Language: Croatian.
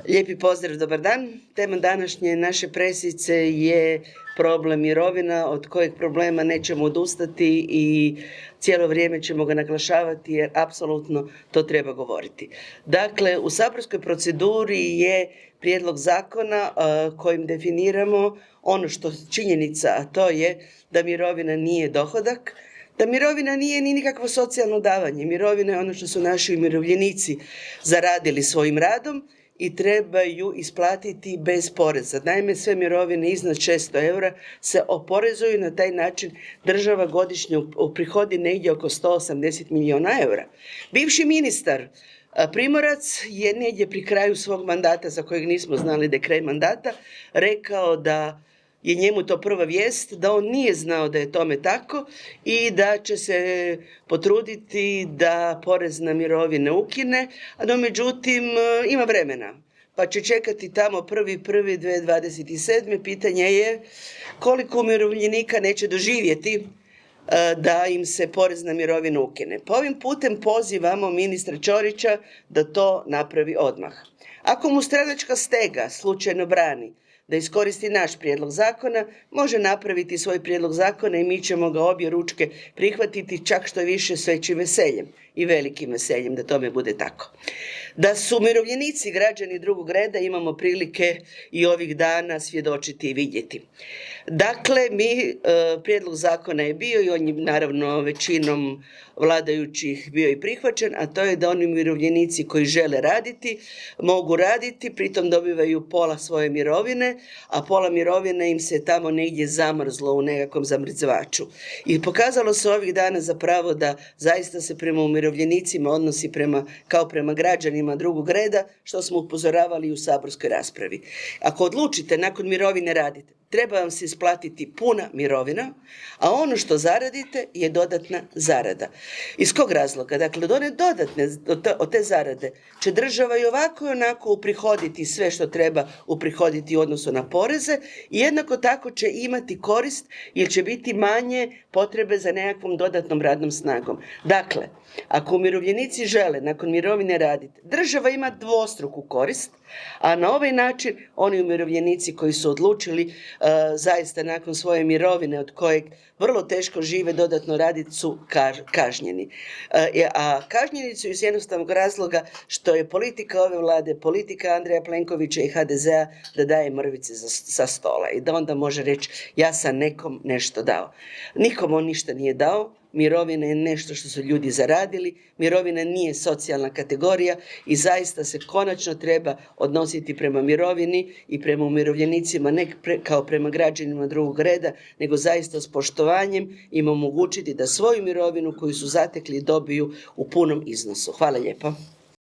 Lijepi pozdrav, dobar dan. Tema današnje naše pressice je problem mirovina od kojeg problema nećemo odustati i cijelo vrijeme ćemo ga naglašavati jer apsolutno to treba govoriti. Dakle, u saborskoj proceduri je prijedlog zakona kojim definiramo ono što činjenica, a to je da mirovina nije dohodak, da mirovina nije ni nikakvo socijalno davanje. Mirovina je ono što su naši umirovljenici zaradili svojim radom i trebaju isplatiti bez poreza. Naime, sve mirovine iznad 600 eura se oporezuju i na taj način država godišnje uprihodi negdje oko 180 milijuna eura. Bivši ministar Primorac je negdje pri kraju svog mandata, za kojeg nismo znali da je kraj mandata, rekao da je njemu to prva vijest, da on nije znao da je tome tako i da će se potruditi da porez na mirovine ukine, no međutim ima vremena. Pa će čekati tamo 1.1.2027. Pitanje je koliko umirovljenika neće doživjeti da im se porez na mirovinu ukine. Pa ovim putem pozivamo ministra Ćorića da to napravi odmah. Ako mu stranačka stega slučajno brani da iskoristi naš prijedlog zakona, može napraviti svoj prijedlog zakona i mi ćemo ga obje ručke prihvatiti, čak što više s većim veseljem i velikim veseljem da tome bude tako. Da su umirovljenici građani drugog reda imamo prilike i ovih dana svjedočiti i vidjeti. Dakle, prijedlog zakona je bio i on je naravno većinom vladajućih bio i prihvaćen, a to je da oni umirovljenici koji žele raditi, mogu raditi, pritom dobivaju pola svoje mirovine, a pola mirovine im se tamo negdje zamrzlo u nekakvom zamrzavaču. I pokazalo se ovih dana zapravo da zaista se prema umirovljenicima odnosi kao prema građanima drugog reda, što smo upozoravali u saborskoj raspravi. Ako odlučite nakon mirovine raditi, treba vam se isplatiti puna mirovina, a ono što zaradite je dodatna zarada. Iz kog razloga? Dakle, od one dodatne, od te zarade će država i ovako i onako uprihoditi sve što treba uprihoditi u odnosu na poreze i jednako tako će imati korist jer će biti manje potrebe za nekakvom dodatnom radnom snagom. Dakle, ako umirovljenici žele nakon mirovine raditi, država ima dvostruku korist, a na ovaj način oni umirovljenici koji su odlučili zaista nakon svoje mirovine od kojeg vrlo teško žive dodatno raditi su kažnjeni. A kažnjeni su iz jednostavnog razloga što je politika ove vlade, politika Andreja Plenkovića i HDZ-a da daje mrvice sa stola i da onda može reći ja sam nekom nešto dao. Nikom on ništa nije dao. Mirovina je nešto što su ljudi zaradili, mirovina nije socijalna kategorija i zaista se konačno treba odnositi prema mirovini i prema umirovljenicima ne kao prema građanima drugog reda, nego zaista s poštovanjem im omogućiti da svoju mirovinu koju su zatekli dobiju u punom iznosu. Hvala lijepo.